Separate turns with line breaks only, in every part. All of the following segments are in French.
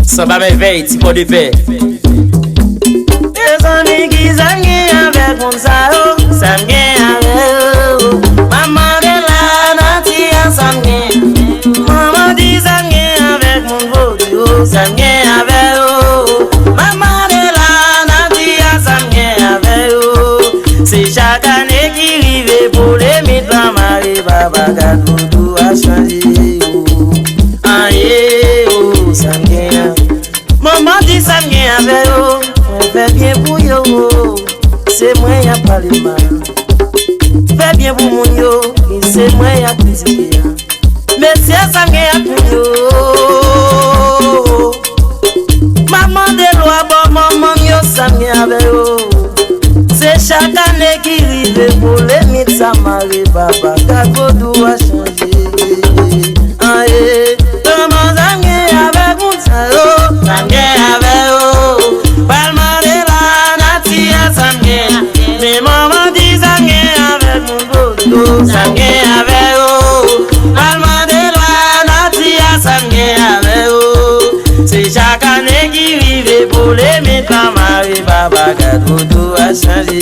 Ça va m'éveiller, petit pot de paix.
Les amis qui s'aiment avec mon sao, ça me avec maman de la natia, ça me maman dit ça me avec mon vodou, ça me avec maman de la natia, ça me avec c'est chaque année qui rive pour les mythes, la marée, baba, gadou, a changé. Aïe, oh, ça me maman dit ça me avec fais bien pour yo, c'est moi y'a pas le mal. Fais bien pour mon yo, c'est moi y'a plaisir. Mais c'est ça y'a pour yo. Maman de loi, bon maman yo, ça y'a avec yo. C'est chaque année qui rive pour les mythes, ça m'arrive, papa, Gagodou a changé. Aïe, maman ça y'a avec mon salaud, ça y'a avec yo. Mais maman dit ça avec mon boulot, ça avec oh. Maman de loi, Natia, ça avec oh. C'est chaque année qui vive pour les mythes, la marée, baba, Gadoudou a changé.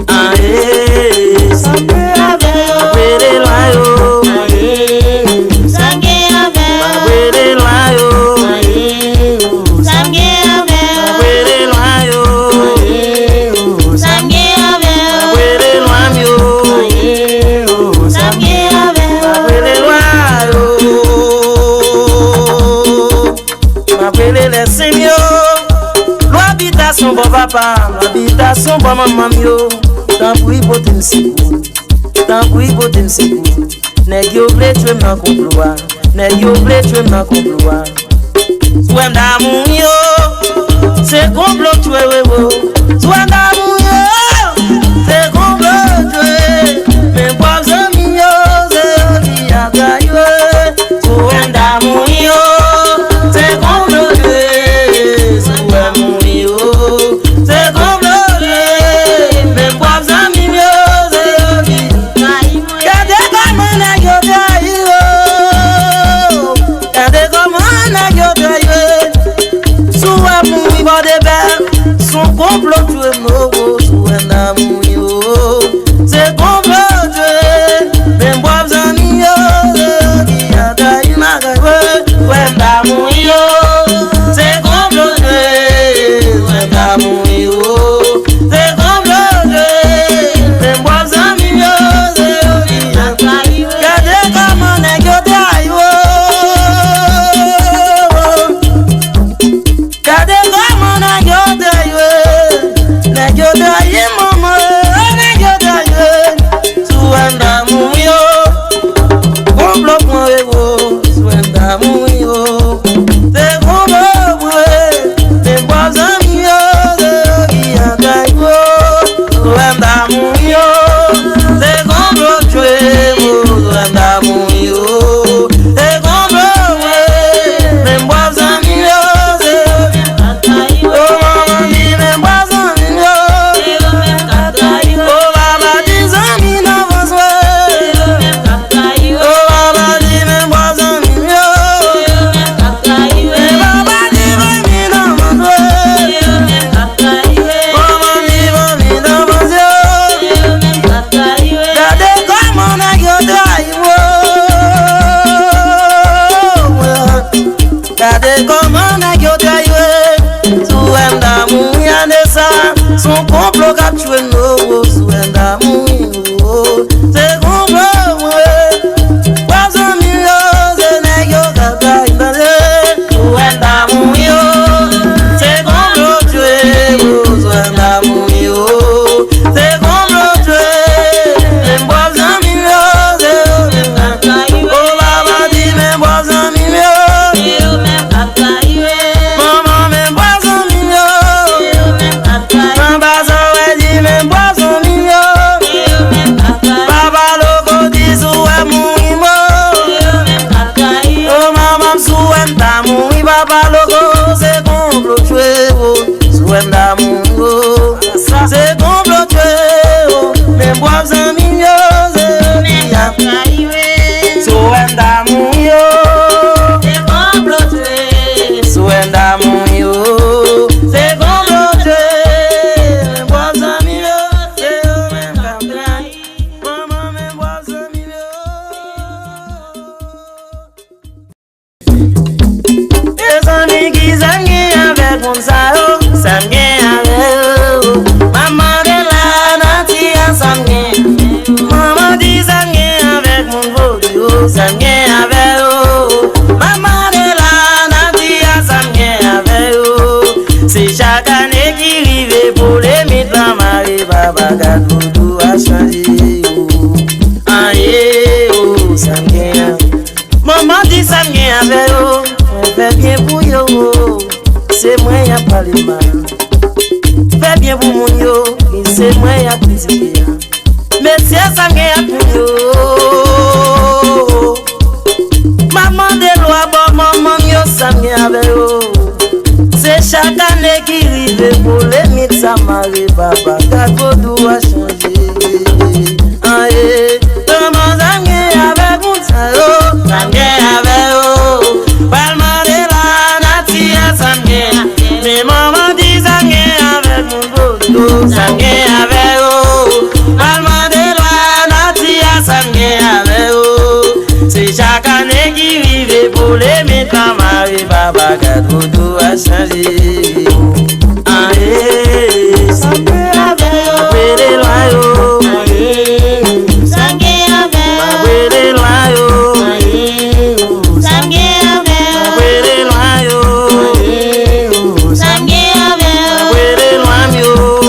Ah, eh, ça avec oh. Après les lois, oh. Ça avec après les lois, oh. Ça après les lois, oh. L'habitation bon papa, l'habitation bon maman yo. Tant pour y botter m'sicou, tant pour y botter m'sicou. Nèg yo vle tuer m'nan complot, nèg yo vle tuer m'nan complot. Soit d'amour yo, c'est complot tuer wewo. Soit d'amour yo, c'est complot tuer. Mais pas amis yo, c'est qui a gaillé. Soit d'amour yo, c'est complot tuer. Soit mon yo, c'est complot tuer. Mais pas amis yo, c'est qui gardez comment nèg yo gaillé. Gardez comment nèg yo gaillé. Soit mon yo de belle, son complot tuer mo. Soit d'amour yo, c'est complot tuer. Mais pas amis yo, c'est qui a gaillé ma gaillé. Soit d'amour yo, c'est complot tuer. Soit d'amour yo, c'est complot tuer. Mais pas amis yo, c'est qui a gaillé. Gardez comment nèg yo gaillé. Gardez comment nèg yo gaillé. Nèg yo gaillé maman, nèg yo gaillé. Soit d'amour yo, complot moi yo. Soit d'amour yo, c'est complot moi. Mais pas amis yo, c'est qui a gaillé. Soit d'amour yo, c'est complot tuer mo. Soit d'amour yo, c'est complot moi. Mais pas amis yo, c'est oh maman dit mais pas amis yo. Oh baba dit amis non besoin. Oh baba dit mais pas amis yo. Mais baba dit amis non besoin. Maman dit amis non besoin. Gardez comment nèg yo gaillé. Gardez comment nèg yo gaillé. Soit d'amour y'a de ça, son complot qu'a tué nous. Soit d'amour yo, c'est complot moi. Pas amis yo, c'est nèg yo gaillé. Soit d'amour yo, c'est complot tué. Soit d'amour yo, c'est complot tué. Même pas amis yo, c'est oh baba dit même pas amis yo. Maman même pas amis yo. Maman ça dit même pas amis yo. Papa loco dit souhait mourir mo. Oh maman souhait d'amour, papa loco c'est complot tué. Souhait d'amour, c'est complot tué. Même pas amis yo, c'est qui a souhait d'amour yo. C'est complot tué. bagage tout a changé. Aïe, oh, ça vient. Maman dit ça vient avec eux. On fait bien pour yo. C'est moi y'a pas le mal. Fais bien pour mon yo. Et c'est moi y'a plaisir. Mais si ça vient pour yo. Maman de loi, bon maman yo ça vient avec eux. C'est chaque année qui rive pour les mythes, ça m'arrive, papa, car tout a changé. Aïe, comment ça vient avec mon salaud, ça vient avec eux. Palma de la nature, ça vient. Mais maman dit ça vient avec mon boulot, ça vient avec eux. Palma de la nature, ça vient avec eux. C'est chaque année qui rive pour les mythes, ça m'arrive, papa, car tout a changé. Aïe, ça vient avec eux. Les loyaux, ça vient avec les loyaux, ça vient avec les loyaux, ça vient avec les loyaux,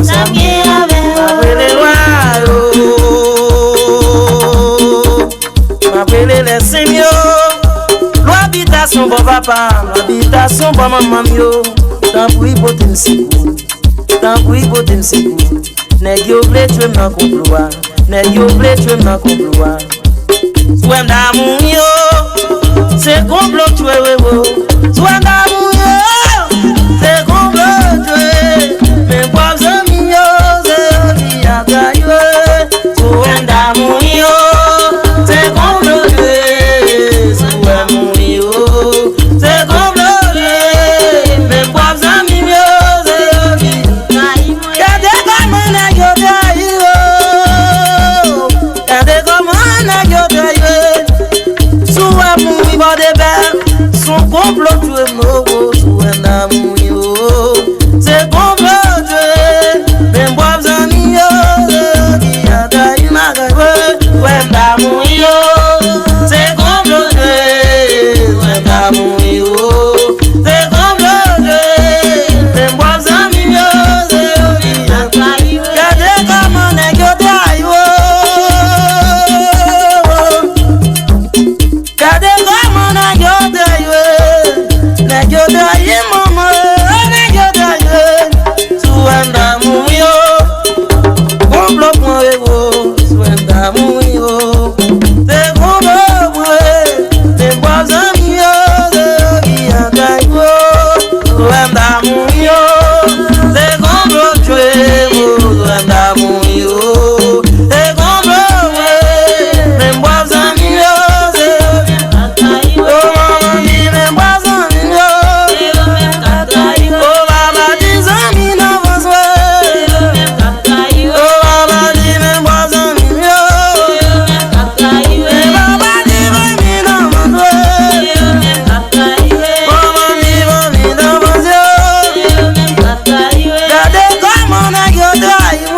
ça vient avec les loyaux. M'appelez les sémios, l'habitation bon papa, l'habitation bon maman mio. Tant pour botter m'sicou, tant pour botter m'sicou. Nèg yo vle tuer m'nan complot, nèg yo vle tuer m'nan complot. Soit d'amour yo, c'est complot tuer wo. Soit d'amour yo, c'est complot tuer. Mais pas amis yo, c'est qui a gaillé. Soit d'amour yo, c'est complot tuer. Soit d'amour yo, c'est complot tuer. Mais pas amis yo, c'est qui a gaillé. Regardez comment nèg yo gaillé. Regardez comment nèg yo gaillé. Soit mon iba de belle, son complot tuer mo. Soit d'amour yo, c'est complot tuer. Mais pas amis yo, c'est qui a gaillé ma gaillé. Soit d'amour yo, c'est complot tuer. Soit d'amour yo, c'est complot tuer. Mais pas amis yo, c'est qui a gaillé. Regardez comment nèg yo gaillé. Regardez comment nèg yo gaillé. Nèg yo gaillé maman, nèg yo gaillé. Soit d'amour yo, complot point yo. Soit d'amour yo, c'est complot point. Mais pas amis yo, c'est qui a gaillé. Soit d'amour yo, c'est complot tuer. Soit d'amour yo, c'est complot point. Mais pas amis yo, c'est qui a gaillé. Oh maman dit mais pas amis yo, oh papa dit amis n'a pas souhait. Oh papa dit mais pas amis yo, mais papa dit amis n'a pas souhait. Maman dit amis n'a pas souhait. Regardez comment nèg yo gaillé.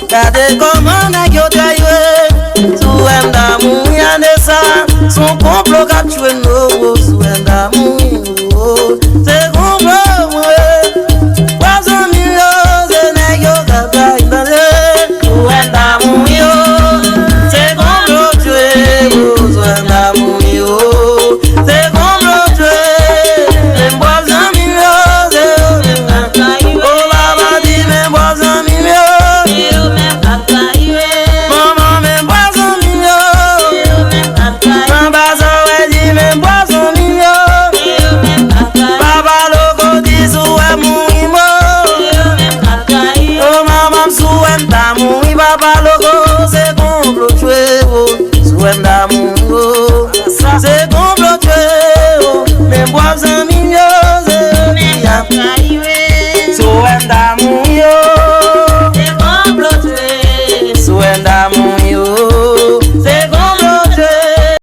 Regardez comment nèg yo gaillé. Sous un d'amour y'a de ça, son complot qu'a tué nous. Sous un d'amour c'est complot moi. Pas amis yo, c'est nèg yo gaillé. Sous un d'amour yo, c'est complot tué. Sous un d'amour yo, c'est complot tué. Mais pas amis yo, c'est oh papa dit mais pas amis yo. Maman mais pas amis yo. Papa ça dit mais pas amis yo. Papa loco dit souhait mourir mo. Oh maman souhait d'amour, papa loco c'est complot tué. Souhait d'amour